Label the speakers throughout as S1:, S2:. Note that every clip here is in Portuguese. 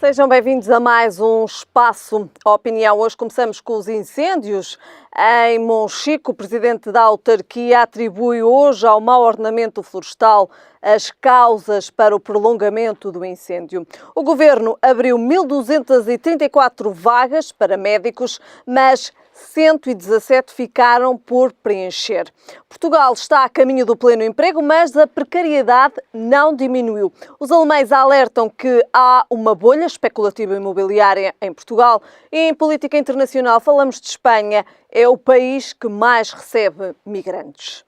S1: Sejam bem-vindos a mais um Espaço Opinião. Hoje começamos com os incêndios em Monchique. O presidente da autarquia atribui hoje ao mau ordenamento florestal as causas para o prolongamento do incêndio. O governo abriu 1.234 vagas para médicos, mas 117 ficaram por preencher. Portugal está a caminho do pleno emprego, mas a precariedade não diminuiu. Os alemães alertam que há uma bolha especulativa imobiliária em Portugal. E em política internacional falamos de Espanha. É o país que mais recebe migrantes.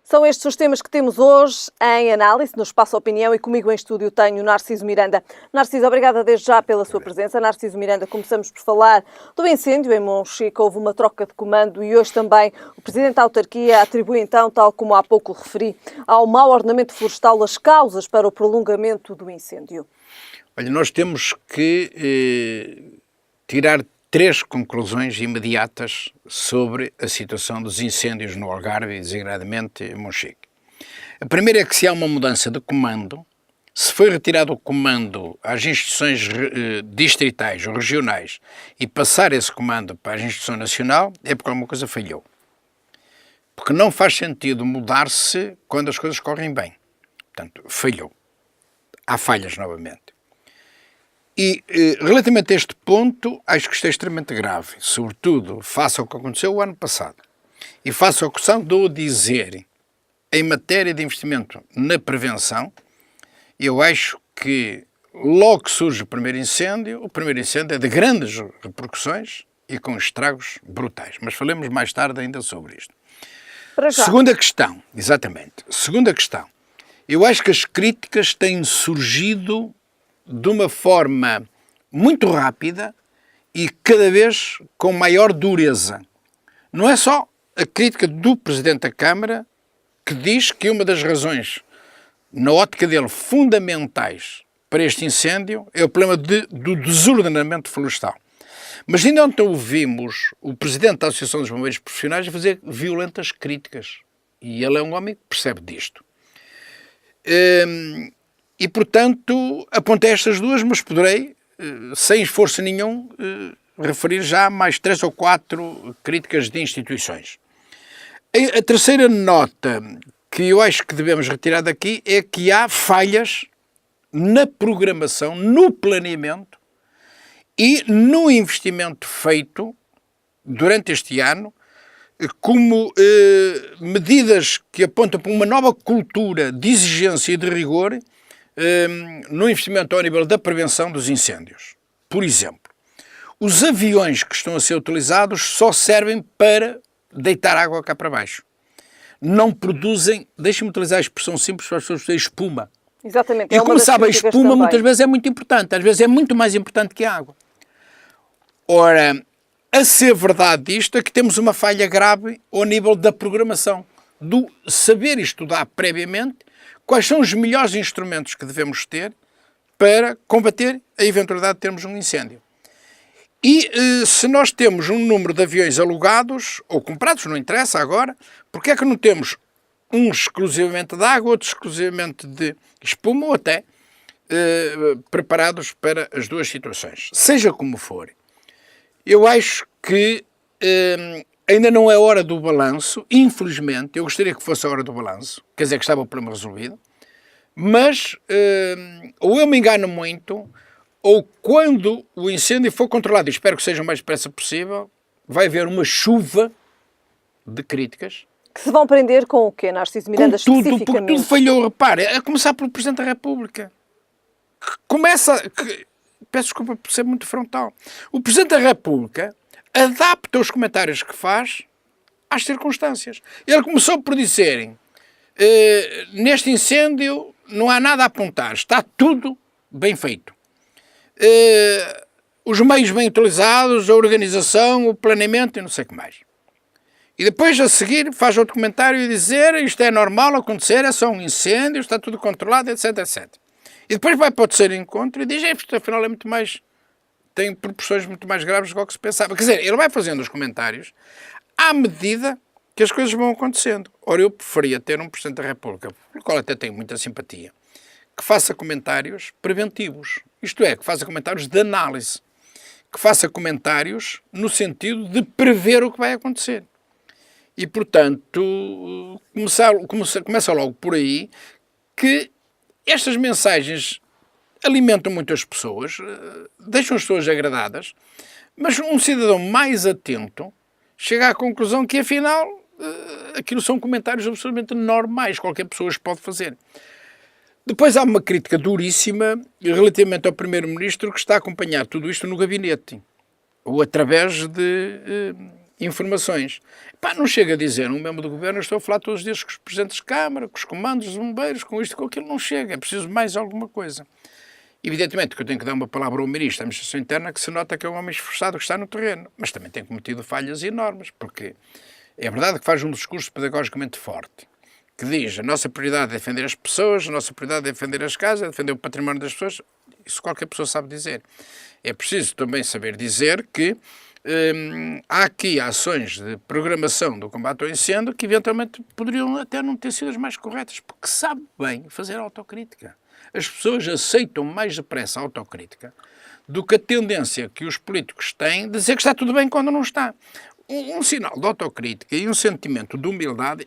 S1: São estes os temas que temos hoje em análise no Espaço Opinião e comigo em estúdio tenho Narciso Miranda. Narciso, obrigada desde já pela sua presença. Narciso Miranda, começamos por falar do incêndio em Monchique. Houve uma troca de comando e hoje também o presidente da autarquia atribui então, tal como há pouco referi, ao mau ordenamento florestal as causas para o prolongamento do incêndio.
S2: Olha, nós temos que tirar 3 conclusões imediatas sobre a situação dos incêndios no Algarve e, designadamente, em Monchique. A primeira é que se há uma mudança de comando, se foi retirado o comando às instituições distritais ou regionais e passar esse comando para a instituição nacional, é porque alguma coisa falhou. Porque não faz sentido mudar-se quando as coisas correm bem. Portanto, falhou. Há falhas novamente. E, relativamente a este ponto, acho que isto é extremamente grave, sobretudo face ao que aconteceu o ano passado. E face ao que são de dizer, em matéria de investimento na prevenção, eu acho que logo que surge o primeiro incêndio é de grandes repercussões e com estragos brutais. Mas falemos mais tarde ainda sobre isto. Segunda questão, exatamente. Segunda questão. Eu acho que as críticas têm surgido de uma forma muito rápida e cada vez com maior dureza. Não é só a crítica do Presidente da Câmara que diz que uma das razões, na ótica dele, fundamentais para este incêndio é o problema do desordenamento florestal. Mas ainda ontem ouvimos o Presidente da Associação dos Bombeiros Profissionais a fazer violentas críticas. E ele é um homem que percebe disto. E, portanto, apontei estas duas, mas poderei, sem esforço nenhum, referir já mais 3 ou 4 críticas de instituições. A terceira nota que eu acho que devemos retirar daqui é que há falhas na programação, no planeamento e no investimento feito durante este ano, como medidas que apontam para uma nova cultura de exigência e de rigor no investimento ao nível da prevenção dos incêndios. Por exemplo, os aviões que estão a ser utilizados só servem para deitar água cá para baixo. Não produzem, deixem-me utilizar a expressão simples para as pessoas dizerem espuma.
S1: Exatamente.
S2: E como sabe, a espuma muitas vezes é muito importante, às vezes é muito mais importante que a água. Ora, a ser verdade isto é que temos uma falha grave ao nível da programação, do saber estudar previamente quais são os melhores instrumentos que devemos ter para combater a eventualidade de termos um incêndio. E se nós temos um número de aviões alugados, ou comprados, não interessa agora, porque é que não temos uns exclusivamente de água, outros exclusivamente de espuma, ou até preparados para as duas situações? Seja como for, eu acho que ainda não é hora do balanço, infelizmente. Eu gostaria que fosse a hora do balanço, quer dizer que estava o problema resolvido, mas ou eu me engano muito, ou quando o incêndio for controlado, e espero que seja o mais depressa possível, vai haver uma chuva de críticas.
S1: Que se vão prender com o quê, Narciso Miranda, especificamente?
S2: Porque tudo falhou, repare, a começar pelo Presidente da República. Peço desculpa por ser muito frontal. O Presidente da República adapta os comentários que faz às circunstâncias. Ele começou por dizerem, neste incêndio não há nada a apontar, está tudo bem feito. Os meios bem utilizados, a organização, o planeamento e não sei o que mais. E depois, a seguir, faz outro comentário e dizer isto é normal acontecer, é só um incêndio, está tudo controlado, etc, etc. E depois vai para o terceiro encontro e diz isto afinal é muito mais, tem proporções muito mais graves do que se pensava. Quer dizer, ele vai fazendo os comentários à medida que as coisas vão acontecendo. Ora, eu preferia ter um Presidente da República, pelo qual até tenho muita simpatia, que faça comentários preventivos. Isto é, que faça comentários de análise. Que faça comentários no sentido de prever o que vai acontecer. E, portanto, começa logo por aí que estas mensagens alimentam muito as pessoas, deixam as pessoas agradadas, mas um cidadão mais atento chega à conclusão que, afinal, aquilo são comentários absolutamente normais, qualquer pessoa os pode fazer. Depois há uma crítica duríssima relativamente ao Primeiro-Ministro que está a acompanhar tudo isto no gabinete, ou através de informações. Não chega a dizer, um membro do governo, eu estou a falar todos os dias com os presidentes de Câmara, com os comandos dos bombeiros, com isto, com aquilo, não chega, é preciso mais alguma coisa. Evidentemente que eu tenho que dar uma palavra ao Ministro da Administração Interna que se nota que é um homem esforçado que está no terreno, mas também tem cometido falhas enormes, porque é verdade que faz um discurso pedagogicamente forte, que diz a nossa prioridade é defender as pessoas, a nossa prioridade é defender as casas, é defender o património das pessoas. Isso qualquer pessoa sabe dizer. É preciso também saber dizer que há aqui ações de programação do combate ao incêndio que eventualmente poderiam até não ter sido as mais corretas, porque sabe bem fazer autocrítica. As pessoas aceitam mais depressa a autocrítica do que a tendência que os políticos têm de dizer que está tudo bem quando não está. Um sinal de autocrítica e um sentimento de humildade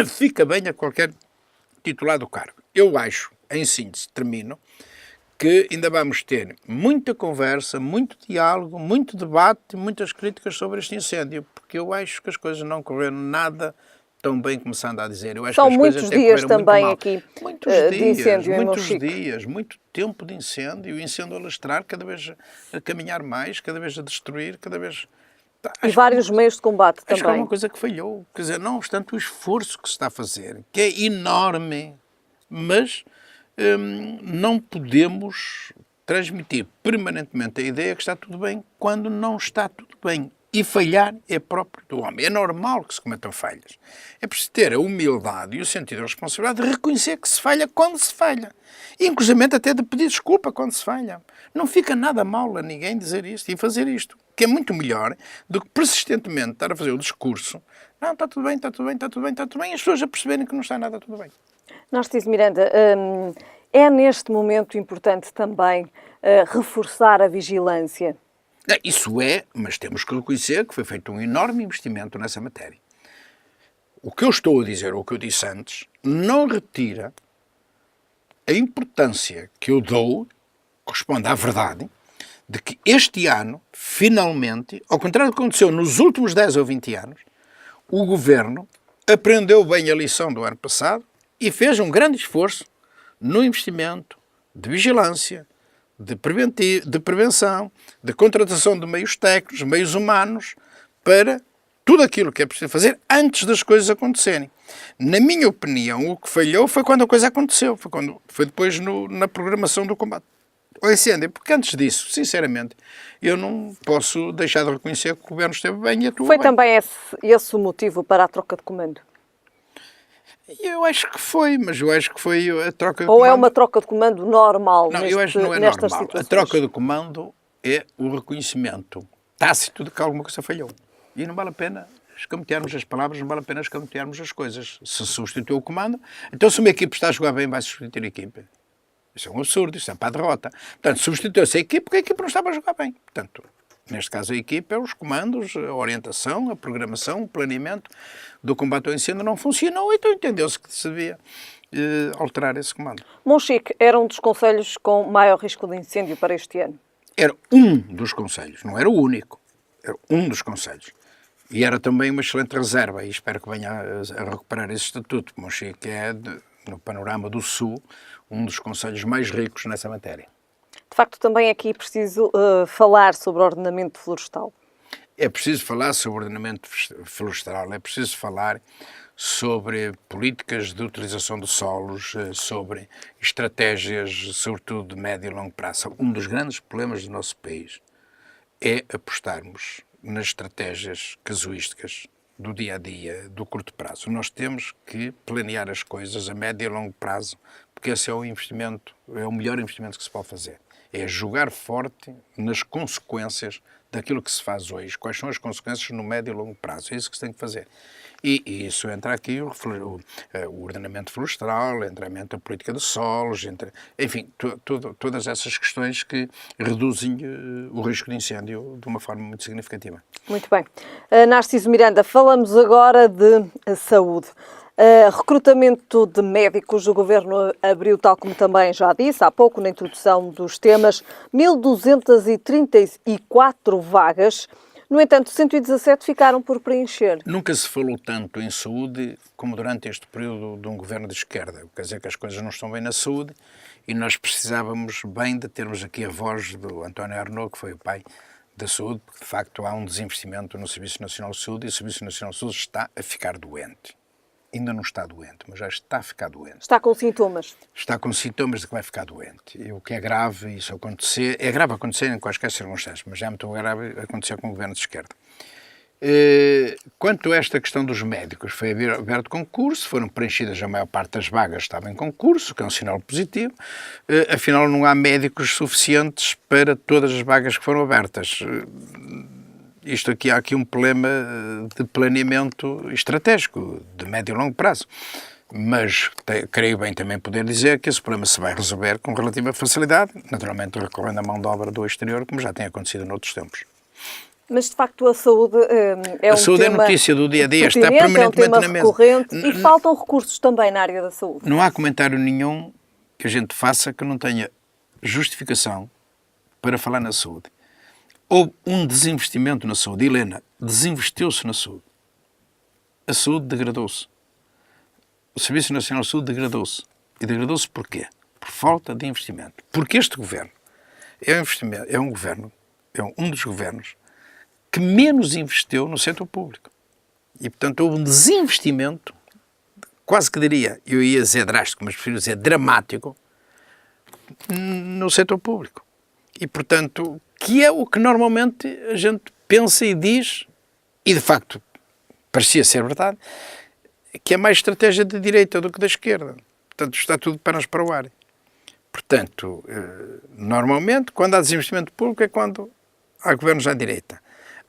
S2: fica bem a qualquer titular do cargo. Eu acho, em síntese, termino, que ainda vamos ter muita conversa, muito diálogo, muito debate, muitas críticas sobre este incêndio, porque eu acho que as coisas não correram nada tão bem como se anda a dizer. Eu acho
S1: São
S2: que as
S1: muitos
S2: coisas
S1: dias
S2: até
S1: também
S2: muito
S1: aqui
S2: de
S1: incêndio em
S2: muitos
S1: Monchique.
S2: dias, muito tempo de incêndio, o incêndio a lastrar, cada vez a caminhar mais, cada vez a destruir, cada vez...
S1: E vários meios de combate
S2: Acho que há
S1: também.
S2: uma coisa que falhou. Quer dizer, não obstante o esforço que se está a fazer, que é enorme, mas não podemos transmitir permanentemente a ideia que está tudo bem quando não está tudo bem. E falhar é próprio do homem. É normal que se cometam falhas. É preciso ter a humildade e o sentido da responsabilidade de reconhecer que se falha quando se falha. E, inclusive, até de pedir desculpa quando se falha. Não fica nada mal a ninguém dizer isto e fazer isto. Que é muito melhor do que persistentemente estar a fazer o discurso. Não, está tudo bem, está tudo bem, está tudo bem, está tudo bem. E as pessoas a perceberem que não está nada tudo bem.
S1: Narciso Miranda, é neste momento importante também reforçar a vigilância?
S2: Isso é, mas temos que reconhecer que foi feito um enorme investimento nessa matéria. O que eu estou a dizer, ou o que eu disse antes, não retira a importância que eu dou, corresponde à verdade, de que este ano, finalmente, ao contrário do que aconteceu nos últimos 10 ou 20 anos, o Governo aprendeu bem a lição do ano passado e fez um grande esforço no investimento de vigilância, de prevenção, de contratação de meios técnicos, meios humanos, para tudo aquilo que é preciso fazer antes das coisas acontecerem. Na minha opinião, o que falhou foi quando a coisa aconteceu, foi depois na programação do combate ao incêndio, porque antes disso, sinceramente, eu não posso deixar de reconhecer que o Governo esteve bem e atuou
S1: Foi
S2: bem.
S1: também esse o motivo para a troca de comando?
S2: Eu acho que foi, mas eu acho que foi a troca de
S1: Ou
S2: comando.
S1: é uma troca de comando normal
S2: Não, eu acho que não é
S1: nestas
S2: normal.
S1: situações?
S2: A troca de comando é o reconhecimento tácito de que alguma coisa falhou. E não vale a pena escamotearmos as palavras, não vale a pena escamotearmos as coisas. Se substituiu o comando, então se uma equipe está a jogar bem, vai substituir a equipe. Isso é um absurdo, isso é para a derrota. Portanto, substituiu-se a equipe porque a equipe não estava a jogar bem. Portanto, neste caso a equipe é os comandos, a orientação, a programação, o planeamento do combate ao incêndio não funcionou, então entendeu-se que se devia alterar esse comando.
S1: Monchique era um dos concelhos com maior risco de incêndio para este ano?
S2: Era um dos concelhos, não era o único. Era um dos concelhos. E era também uma excelente reserva, e espero que venha a recuperar esse estatuto. Monchique é, no panorama do Sul, um dos concelhos mais ricos nessa matéria.
S1: De facto, também aqui é preciso falar sobre o ordenamento florestal.
S2: É preciso falar sobre ordenamento florestal, é preciso falar sobre políticas de utilização de solos, sobre estratégias, sobretudo de médio e longo prazo. Um dos grandes problemas do nosso país é apostarmos nas estratégias casuísticas do dia-a-dia, do curto prazo. Nós temos que planear as coisas a médio e longo prazo, porque esse é o investimento, é o melhor investimento que se pode fazer. é jogar forte nas consequências daquilo que se faz hoje. Quais são as consequências no médio e longo prazo? É isso que se tem que fazer. E isso entra aqui o ordenamento florestal, entra a política de solos, enfim, todas essas questões que reduzem o risco de incêndio de uma forma muito significativa.
S1: Muito bem. Narciso Miranda, falamos agora de saúde. Recrutamento de médicos, o Governo abriu, tal como também já disse há pouco na introdução dos temas, 1.234 vagas. No entanto, 117 ficaram por preencher.
S2: Nunca se falou tanto em saúde como durante este período de um governo de esquerda. Quer dizer que as coisas não estão bem na saúde e nós precisávamos bem de termos aqui a voz do António Arnaud, que foi o pai da saúde, porque de facto há um desinvestimento no Serviço Nacional de Saúde e o Serviço Nacional de Saúde está a ficar doente. Ainda não está doente, mas já está a ficar doente.
S1: Está com sintomas.
S2: Está com sintomas de que vai ficar doente. E o que é grave isso acontecer, é grave acontecer em quaisquer circunstâncias, mas já é muito grave acontecer com o governo de esquerda. Quanto a esta questão dos médicos, foi aberto concurso, foram preenchidas a maior parte das vagas, estava em concurso, que é um sinal positivo. Afinal, não há médicos suficientes para todas as vagas que foram abertas. Há aqui um problema de planeamento estratégico, de médio e longo prazo. Mas creio bem também poder dizer que esse problema se vai resolver com relativa facilidade, naturalmente recorrendo à mão de obra do exterior, como já tem acontecido noutros tempos.
S1: Mas, de facto, a saúde é
S2: a saúde
S1: tema
S2: é notícia do dia a dia, está permanentemente na mesa.
S1: Recorrente e faltam recursos também na área da saúde.
S2: Não há comentário nenhum que a gente faça que não tenha justificação para falar na saúde. Houve um desinvestimento na saúde. Helena, desinvestiu-se na saúde. A saúde degradou-se. O Serviço Nacional de Saúde degradou-se. E degradou-se porquê? Por falta de investimento. Porque este governo é um dos governos que menos investiu no setor público. E, portanto, houve um desinvestimento, quase que diria, eu ia dizer drástico, mas prefiro dizer dramático, no setor público. E, portanto, que é o que normalmente a gente pensa e diz, e de facto parecia ser verdade, que é mais estratégia da direita do que da esquerda. Portanto, está tudo pernas para o ar. Portanto, normalmente, quando há desinvestimento público é quando há governos à direita.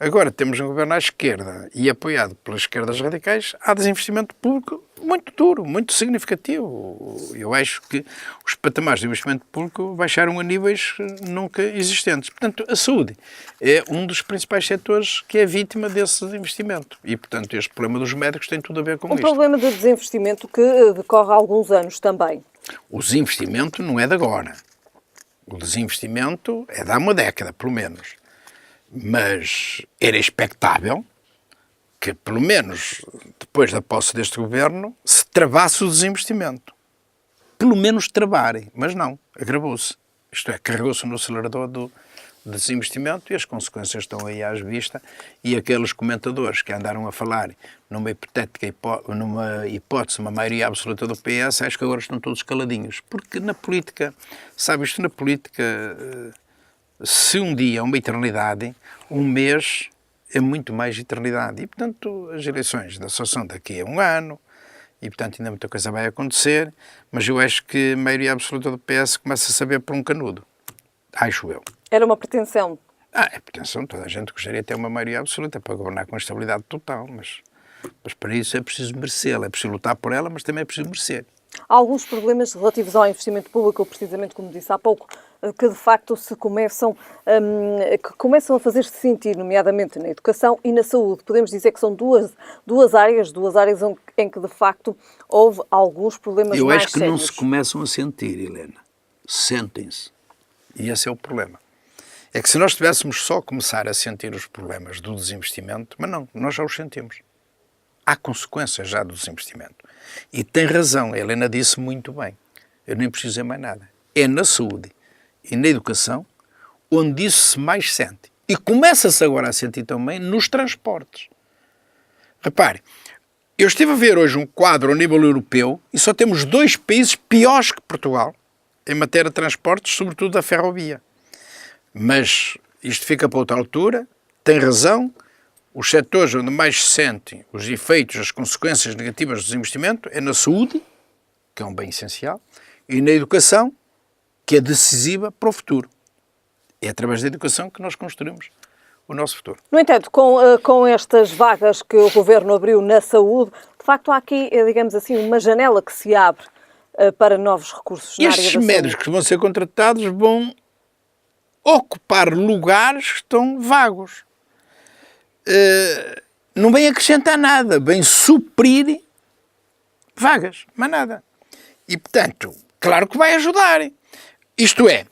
S2: Agora temos um governo à esquerda e apoiado pelas esquerdas radicais, há desinvestimento público muito duro, muito significativo. Eu acho que os patamares de investimento público baixaram a níveis nunca existentes. Portanto, a saúde é um dos principais setores que é vítima desse desinvestimento. E, portanto, este problema dos médicos tem tudo a ver com isto.
S1: Um problema de desinvestimento que decorre há alguns anos também.
S2: O desinvestimento não é de agora. O desinvestimento é de há uma década, pelo menos. Mas era expectável que, pelo menos depois da posse deste governo, se travasse o desinvestimento. Pelo menos travarem, mas não, agravou-se. Isto é, carregou-se no acelerador do desinvestimento e as consequências estão aí às vistas. E aqueles comentadores que andaram a falar numa hipótese, uma maioria absoluta do PS, acho que agora estão todos caladinhos. Porque na política, sabe, isto na política... Se um dia é uma eternidade, um mês é muito mais eternidade. E, portanto, as eleições da Associação daqui a um ano, e, portanto, ainda muita coisa vai acontecer, mas eu acho que a maioria absoluta do PS começa a saber por um canudo. Acho eu.
S1: Era uma pretensão?
S2: É pretensão. Toda a gente gostaria de ter uma maioria absoluta para governar com estabilidade total, mas para isso é preciso merecê-la. É preciso lutar por ela, mas também é preciso merecer.
S1: Há alguns problemas relativos ao investimento público, precisamente como disse há pouco, que de facto começam a fazer-se sentir, nomeadamente na educação e na saúde. Podemos dizer que são duas áreas em que de facto houve alguns problemas mais sérios.
S2: Eu acho que não se começam a sentir, Helena. Sentem-se. E esse é o problema. É que se nós tivéssemos só a começar a sentir os problemas do desinvestimento, mas não, nós já os sentimos. Há consequências já do desinvestimento. E tem razão, a Helena disse muito bem. Eu nem preciso dizer mais nada. É na saúde e na educação onde isso se mais sente. E começa-se agora a sentir também nos transportes. Repare, eu estive a ver hoje um quadro ao nível europeu e só temos 2 países piores que Portugal em matéria de transportes, sobretudo da ferrovia. Mas isto fica para outra altura, tem razão. Os setores onde mais se sentem os efeitos, as consequências negativas do desinvestimento é na saúde, que é um bem essencial, e na educação, que é decisiva para o futuro. É através da educação que nós construímos o nosso futuro.
S1: No entanto, com estas vagas que o Governo abriu na saúde, de facto há aqui, digamos assim, uma janela que se abre para novos recursos na área da saúde.
S2: Estes médicos que vão ser contratados vão ocupar lugares que estão vagos. Não vem acrescentar nada, vem suprir vagas, mais nada. E, portanto, claro que vai ajudar. Isto é,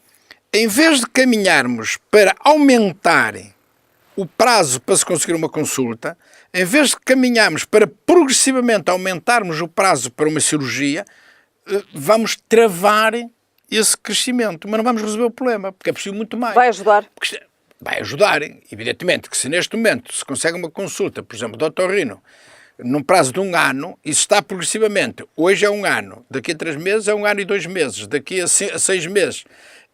S2: em vez de caminharmos para aumentar o prazo para se conseguir uma consulta, em vez de caminharmos para progressivamente aumentarmos o prazo para uma cirurgia, vamos travar esse crescimento, mas não vamos resolver o problema, porque é preciso muito mais.
S1: Vai ajudar?
S2: Vai ajudar, evidentemente, que se neste momento se consegue uma consulta, por exemplo, do otorrino, num prazo de 1 ano, isso está progressivamente. Hoje é 1 ano, daqui a 3 meses é 1 ano e 2 meses, daqui a 6 meses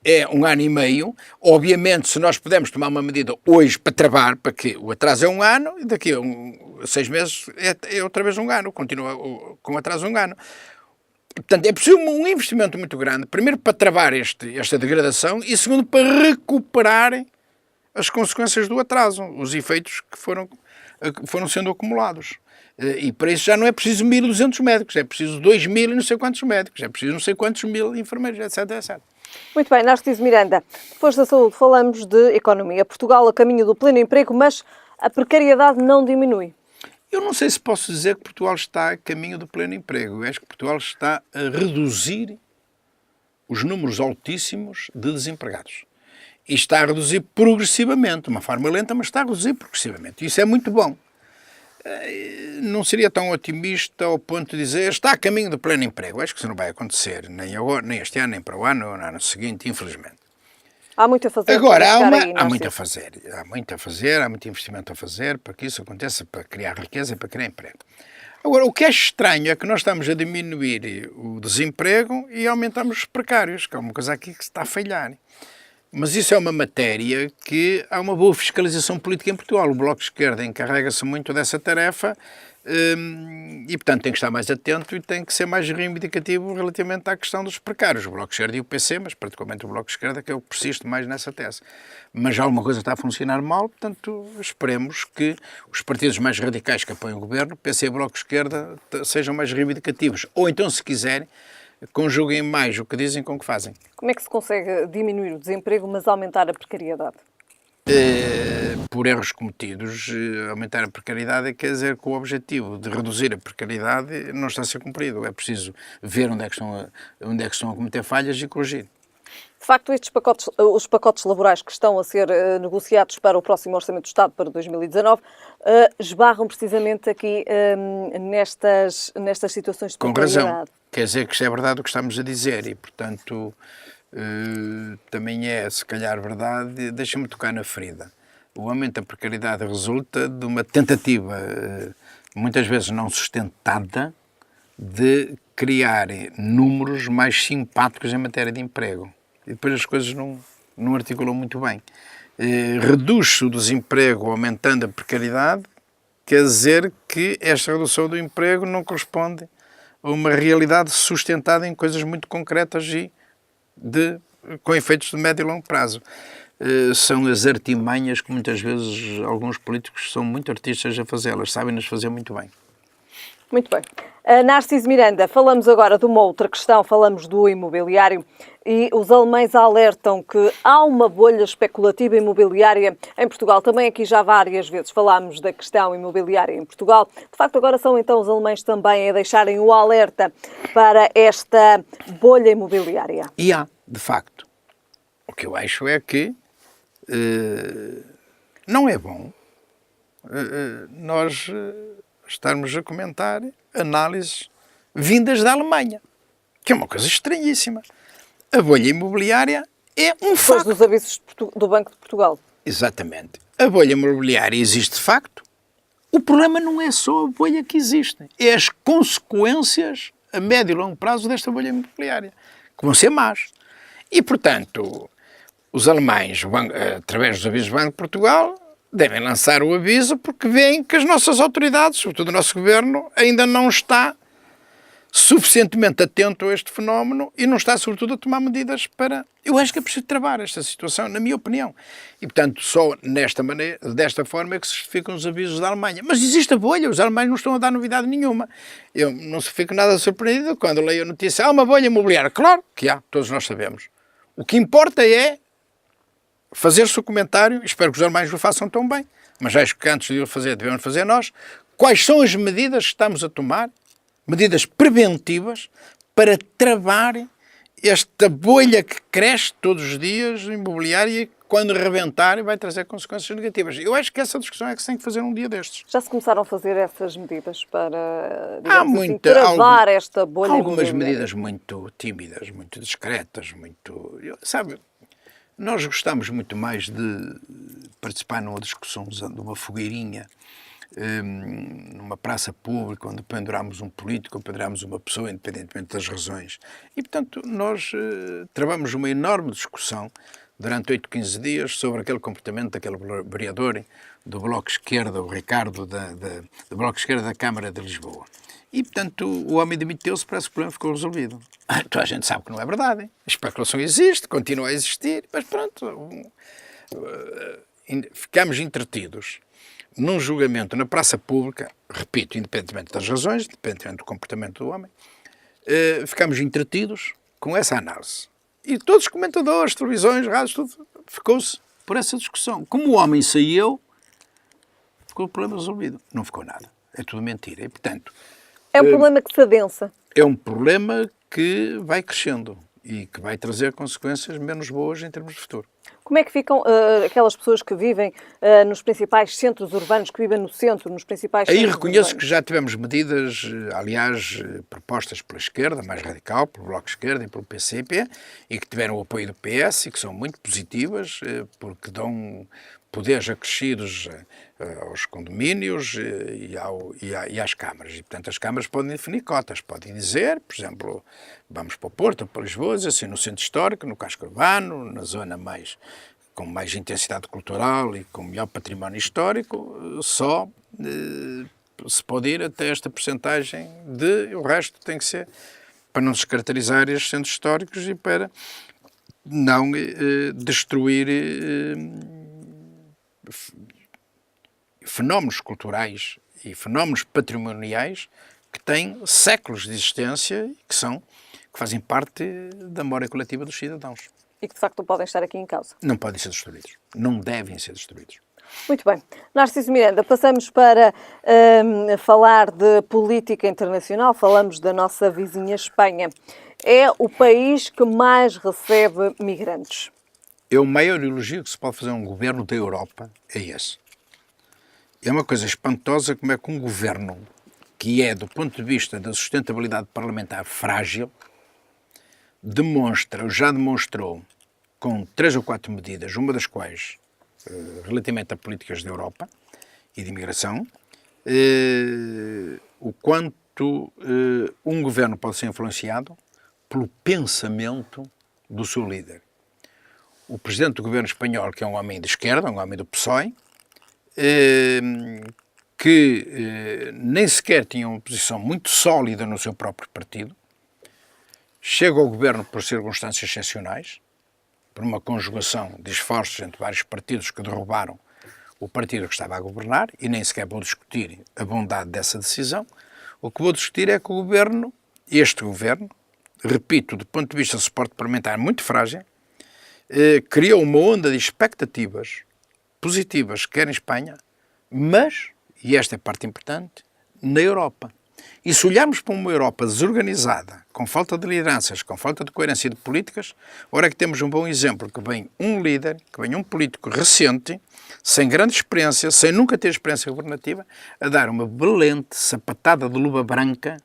S2: é 1 ano e meio. Obviamente, se nós pudermos tomar uma medida hoje para travar, para que o atraso é 1 ano, e daqui a 6 meses é outra vez 1 ano, continua com atraso 1 ano. Portanto, é preciso um investimento muito grande, primeiro para travar esta degradação e segundo para recuperar as consequências do atraso, os efeitos que foram sendo acumulados. E para isso já não é preciso 1.200 médicos, é preciso 2.000 e não sei quantos médicos, é preciso não sei quantos mil enfermeiros, etc, etc.
S1: Muito bem, Narciso Miranda, depois da saúde falamos de economia. Portugal a caminho do pleno emprego, mas a precariedade não diminui.
S2: Eu não sei se posso dizer que Portugal está a caminho do pleno emprego. Eu acho que Portugal está a reduzir os números altíssimos de desempregados. E está a reduzir progressivamente, de uma forma lenta, mas está a reduzir progressivamente. Isso é muito bom. Não seria tão otimista ao ponto de dizer está a caminho do pleno emprego. Acho que isso não vai acontecer, nem agora, nem este ano, nem para o ano, nem no ano seguinte, infelizmente.
S1: Há muito a fazer.
S2: Agora, há muito a fazer. Há muito investimento a fazer para que isso aconteça, para criar riqueza e para criar emprego. Agora, o que é estranho é que nós estamos a diminuir o desemprego e aumentamos os precários, que é uma coisa aqui que está a falhar. Mas isso é uma matéria que há uma boa fiscalização política em Portugal. O Bloco de Esquerda encarrega-se muito dessa tarefa e, portanto, tem que estar mais atento e tem que ser mais reivindicativo relativamente à questão dos precários. O Bloco de Esquerda e o PC, mas particularmente o Bloco de Esquerda, que é o que persiste mais nessa tese. Mas já alguma coisa está a funcionar mal, portanto, esperemos que os partidos mais radicais que apoiam o governo, PC e Bloco de Esquerda, sejam mais reivindicativos. Ou então, se quiserem, conjuguem mais o que dizem com o que fazem.
S1: Como é que se consegue diminuir o desemprego, mas aumentar a precariedade?
S2: Por erros cometidos, aumentar a precariedade quer dizer que o objetivo de reduzir a precariedade não está a ser cumprido. É preciso ver onde é que estão a cometer falhas e corrigir.
S1: De facto, os pacotes laborais que estão a ser negociados para o próximo Orçamento do Estado para 2019 esbarram precisamente aqui nestas situações de precariedade.
S2: Com razão. Quer dizer que isto é verdade o que estamos a dizer e, portanto, também é, se calhar, verdade. Deixa-me tocar na ferida. O aumento da precariedade resulta de uma tentativa, muitas vezes não sustentada, de criar números mais simpáticos em matéria de emprego. E depois as coisas não articulam muito bem. Reduz-se o desemprego aumentando a precariedade, quer dizer que esta redução do emprego não corresponde a uma realidade sustentada em coisas muito concretas e com efeitos de médio e longo prazo. São as artimanhas que muitas vezes alguns políticos são muito artistas a fazê-las, sabem-nas fazer muito bem.
S1: Muito bem. Narciso Miranda, falamos agora de uma outra questão, falamos do imobiliário e os alemães alertam que há uma bolha especulativa imobiliária em Portugal. Também aqui já várias vezes falámos da questão imobiliária em Portugal. De facto, agora são então os alemães também a deixarem o alerta para esta bolha imobiliária.
S2: E há, de facto. O que eu acho é que não é bom nós estarmos a comentar análises vindas da Alemanha, que é uma coisa estranhíssima. A bolha imobiliária é um facto.
S1: Depois dos avisos do Banco de Portugal.
S2: Exatamente. A bolha imobiliária existe de facto. O problema não é só a bolha que existe, é as consequências a médio e longo prazo desta bolha imobiliária, que vão ser más. E, portanto, os alemães, através dos avisos do Banco de Portugal, devem lançar o aviso porque veem que as nossas autoridades, sobretudo o nosso governo, ainda não está suficientemente atento a este fenómeno e não está, sobretudo, a tomar medidas para... Eu acho que é preciso travar esta situação, na minha opinião. E, portanto, só desta forma é que se justificam os avisos da Alemanha. Mas existe a bolha, os alemães não estão a dar novidade nenhuma. Eu não fico nada surpreendido quando leio a notícia, há uma bolha imobiliária. Claro que há, todos nós sabemos. O que importa é fazer-se o comentário, espero que os alemães o façam tão bem, mas acho que antes de o fazer, devemos fazer nós, quais são as medidas que estamos a tomar, medidas preventivas, para travar esta bolha que cresce todos os dias, imobiliária, e quando rebentar vai trazer consequências negativas. Eu acho que essa discussão é que se tem que fazer um dia destes.
S1: Já se começaram a fazer essas medidas para, digamos assim, travar esta bolha
S2: algumas
S1: imobiliária?
S2: Medidas muito tímidas, muito discretas, sabe, nós gostamos muito mais de participar numa discussão usando uma fogueirinha, numa praça pública, onde penduramos um político, ou penduramos uma pessoa, independentemente das razões. E, portanto, nós travamos uma enorme discussão durante 8, 15 dias sobre aquele comportamento daquele vereador do Bloco Esquerda, o Ricardo, do Bloco Esquerda da Câmara de Lisboa. E, portanto, o homem demitiu-se, parece que o problema ficou resolvido. Toda a gente sabe que não é verdade. A especulação existe, continua a existir, mas pronto, ficamos entretidos num julgamento na praça pública, repito, independentemente das razões, independentemente do comportamento do homem, ficamos entretidos com essa análise. E todos os comentadores, televisões, rádios, tudo, ficou-se por essa discussão. Como o homem saiu, ficou o problema resolvido. Não ficou nada. É tudo mentira. E, portanto,
S1: é um problema que se adensa. É
S2: um problema que vai crescendo e que vai trazer consequências menos boas em termos de futuro.
S1: Como é que ficam aquelas pessoas que vivem nos principais centros urbanos, que vivem no centro, nos principais centros urbanos?
S2: Aí reconheço que já tivemos medidas, aliás, propostas pela esquerda, mais radical, pelo Bloco de Esquerda e pelo PCP, e que tiveram o apoio do PS e que são muito positivas, porque dão poderes acrescidos aos condomínios e às câmaras. E, portanto, as câmaras podem definir cotas. Podem dizer, por exemplo, vamos para o Porto, para Lisboa, assim, no centro histórico, no casco urbano, na zona com mais intensidade cultural e com melhor património histórico, só se pode ir até esta percentagem o resto tem que ser para não descaracterizar estes centros históricos e para não destruir fenómenos culturais e fenómenos patrimoniais que têm séculos de existência e que fazem parte da memória coletiva dos cidadãos.
S1: E que, de facto, não podem estar aqui em causa.
S2: Não podem ser destruídos. Não devem ser destruídos.
S1: Muito bem. Narciso Miranda, passamos para falar de política internacional. Falamos da nossa vizinha Espanha. É o país que mais recebe migrantes.
S2: O maior elogio que se pode fazer a um governo da Europa é esse. É uma coisa espantosa como é que um governo que é, do ponto de vista da sustentabilidade parlamentar, frágil, já demonstrou, com 3 ou 4 medidas, uma das quais relativamente a políticas da Europa e de imigração, o quanto um governo pode ser influenciado pelo pensamento do seu líder. O presidente do governo espanhol, que é um homem de esquerda, um homem do PSOE, que nem sequer tinha uma posição muito sólida no seu próprio partido, chega ao governo por circunstâncias excepcionais, por uma conjugação de esforços entre vários partidos que derrubaram o partido que estava a governar, e nem sequer vou discutir a bondade dessa decisão. O que vou discutir é que este governo, repito, do ponto de vista do suporte parlamentar muito frágil, criou uma onda de expectativas positivas, quer em Espanha, mas, e esta é a parte importante, na Europa. E se olharmos para uma Europa desorganizada, com falta de lideranças, com falta de coerência de políticas, ora é que temos um bom exemplo, que vem um líder, que vem um político recente, sem grande experiência, sem nunca ter experiência governativa, a dar uma belente sapatada de luva branca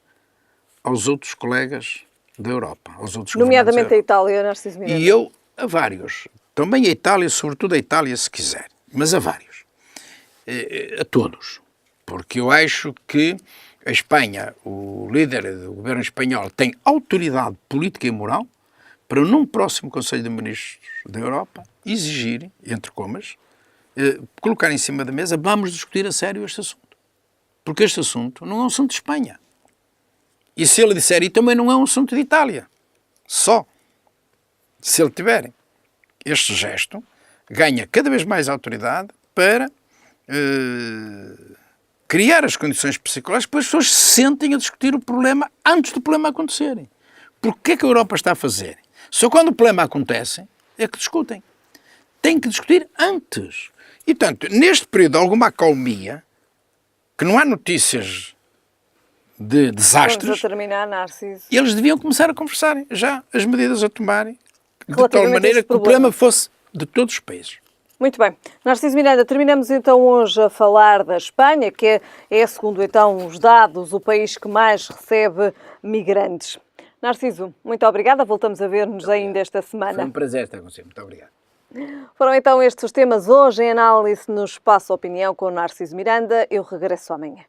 S2: aos outros colegas da Europa, aos outros
S1: nomeadamente a Itália, Narciso Miranda.
S2: E a vários, também a Itália, sobretudo a Itália, se quiser, mas a vários, a todos, porque eu acho que a Espanha, o líder do governo espanhol, tem autoridade política e moral para, num próximo Conselho de Ministros da Europa, exigir, entre comas, colocar em cima da mesa, vamos discutir a sério este assunto. Porque este assunto não é um assunto de Espanha. E se ele disser, e também não é um assunto de Itália, só, se ele tiver este gesto, ganha cada vez mais autoridade para criar as condições psicológicas para as pessoas se sentem a discutir o problema antes do problema acontecer. Porque o que é que a Europa está a fazer? Só quando o problema acontece é que discutem. Tem que discutir antes. E, portanto, neste período de alguma acalmia, que não há notícias de desastres,
S1: Vamos a terminar, Narciso.
S2: eles deviam começar a conversar já as medidas a tomarem, de tal
S1: Relativamente a
S2: maneira
S1: este
S2: que o problema fosse de todos os países.
S1: Muito bem. Narciso Miranda, terminamos então hoje a falar da Espanha, que é, segundo então os dados, o país que mais recebe migrantes. Narciso, muito obrigada. Voltamos a ver-nos ainda esta semana.
S2: Foi um prazer estar consigo. Muito obrigado.
S1: Foram então estes os temas hoje em análise no Espaço Opinião com o Narciso Miranda. Eu regresso amanhã.